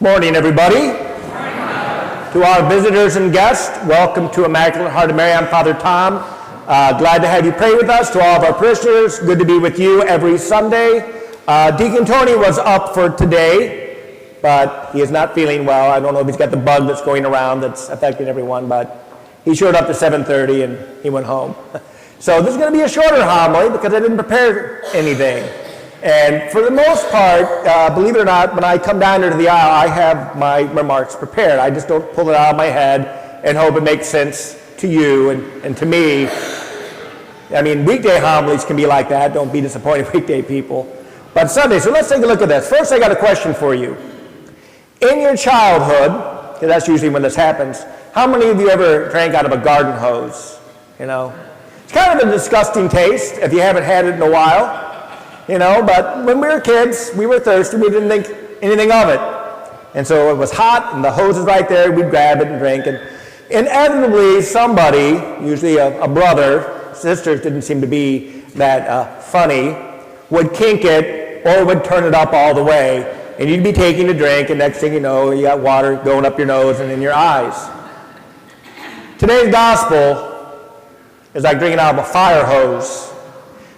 Morning, everybody. To our visitors and guests, welcome to Immaculate Heart of Mary. I'm Father Tom. Glad to have you pray with us. To all of our parishioners, good to be with you every Sunday. Deacon Tony was up for today, but he is not feeling well. I don't know if he's got the bug that's going around that's affecting everyone, but he showed up to 7:30 and he went home. So this is going to be a shorter homily because I didn't prepare anything. And for the most part, believe it or not, when I come down here to the aisle, I have my remarks prepared. I just don't pull it out of my head and hope it makes sense to you and to me. I mean, weekday homilies can be like that. Don't be disappointed, weekday people. But Sunday, so let's take a look at this. First, I got a question for you. In your childhood, because that's usually when this happens, how many of you ever drank out of a garden hose? You know, it's kind of a disgusting taste if you haven't had it in a while. You know, but when we were kids, we were thirsty, we didn't think anything of it. And so it was hot, and the hose was right there, we'd grab it and drink. And inevitably, somebody, usually a brother, sisters didn't seem to be that funny, would kink it or would turn it up all the way. And you'd be taking a drink, and next thing you know, you got water going up your nose and in your eyes. Today's gospel is like drinking out of a fire hose.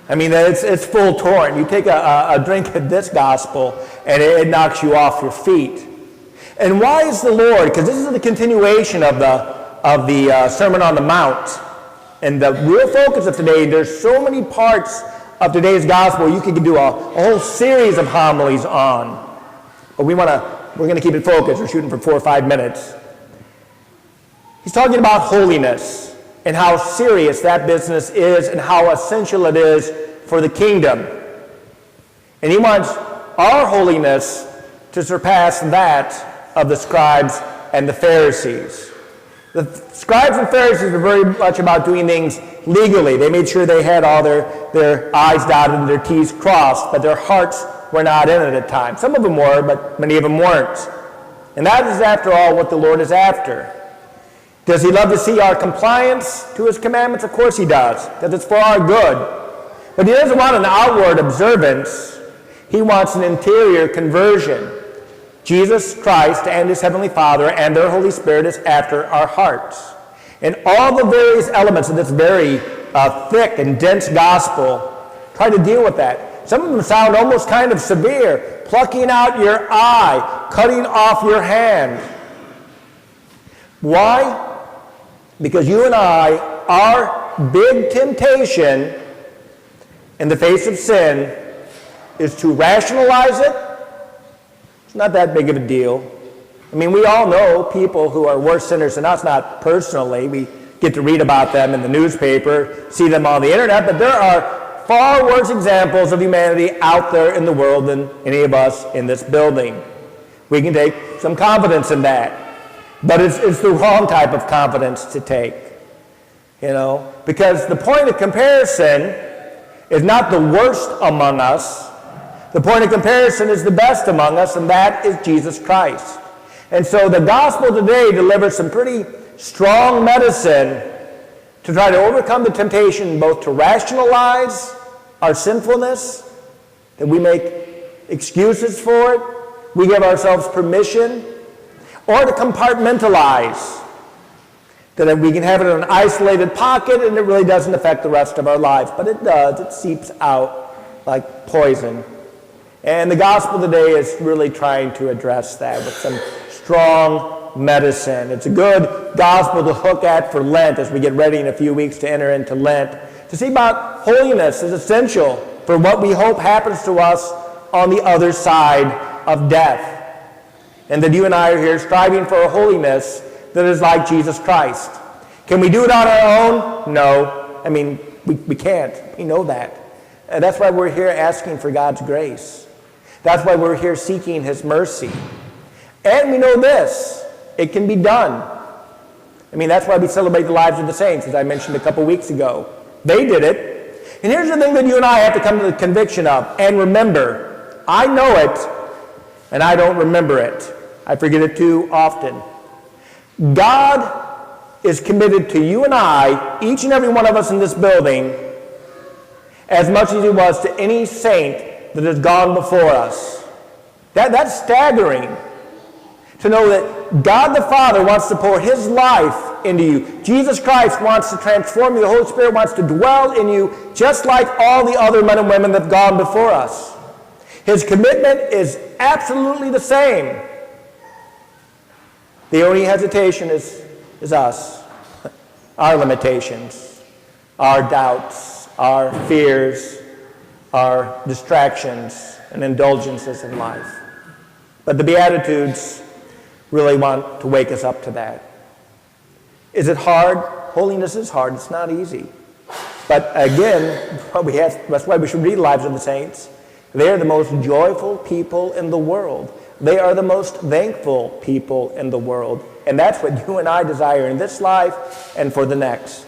I mean, it's full torrent. You take a drink of this gospel, and it knocks you off your feet. And why is the Lord, because this is the continuation of the Sermon on the Mount, and the real focus of today, there's so many parts of today's gospel you could do a whole series of homilies on. But we're going to keep it focused. We're shooting for 4 or 5 minutes. He's talking about holiness, and how serious that business is and how essential it is for the kingdom. And he wants our holiness to surpass that of the scribes and the Pharisees. The scribes and Pharisees were very much about doing things legally. They made sure they had all their I's dotted and their T's crossed, but their hearts were not in it at times. Some of them were, but many of them weren't. And that is, after all, what the Lord is after. Does he love to see our compliance to his commandments? Of course he does, because it's for our good. But he doesn't want an outward observance. He wants an interior conversion. Jesus Christ and his Heavenly Father and their Holy Spirit is after our hearts. And all the various elements of this very thick and dense gospel try to deal with that. Some of them sound almost kind of severe. Plucking out your eye, cutting off your hand. Why? Because you and I, our big temptation in the face of sin is to rationalize it. It's not that big of a deal. I mean, we all know people who are worse sinners than us, not personally. We get to read about them in the newspaper, see them on the internet, but there are far worse examples of humanity out there in the world than any of us in this building. We can take some confidence in that. But it's the wrong type of confidence to take, you know, because the point of comparison is not the worst among us. The point of comparison is the best among us, and that is Jesus Christ. And so the gospel today delivers some pretty strong medicine to try to overcome the temptation both to rationalize our sinfulness, that we make excuses for it, we give ourselves permission, or to compartmentalize, that we can have it in an isolated pocket and it really doesn't affect the rest of our lives. But it does. It seeps out like poison. And the gospel today is really trying to address that with some strong medicine. It's a good gospel to look at for Lent as we get ready in a few weeks to enter into Lent. To see about holiness is essential for what we hope happens to us on the other side of death. And that you and I are here striving for a holiness that is like Jesus Christ. Can we do it on our own? No. I mean, we can't. We know that. And that's why we're here asking for God's grace. That's why we're here seeking his mercy. And we know this. It can be done. I mean, that's why we celebrate the lives of the saints, as I mentioned a couple weeks ago. They did it. And here's the thing that you and I have to come to the conviction of. And remember, I know it, and I don't remember it. I forget it too often. God is committed to you and I, each and every one of us in this building, as much as he was to any saint that has gone before us. That's staggering. To know that God the Father wants to pour his life into you. Jesus Christ wants to transform you. The Holy Spirit wants to dwell in you just like all the other men and women that have gone before us. His commitment is absolutely the same. The only hesitation is us, our limitations, our doubts, our fears, our distractions and indulgences in life. But the Beatitudes really want to wake us up to that. Is it hard? Holiness is hard. It's not easy. But again, that's why we should read the lives of the saints. They are the most joyful people in the world. They are the most thankful people in the world. And that's what you and I desire in this life and for the next.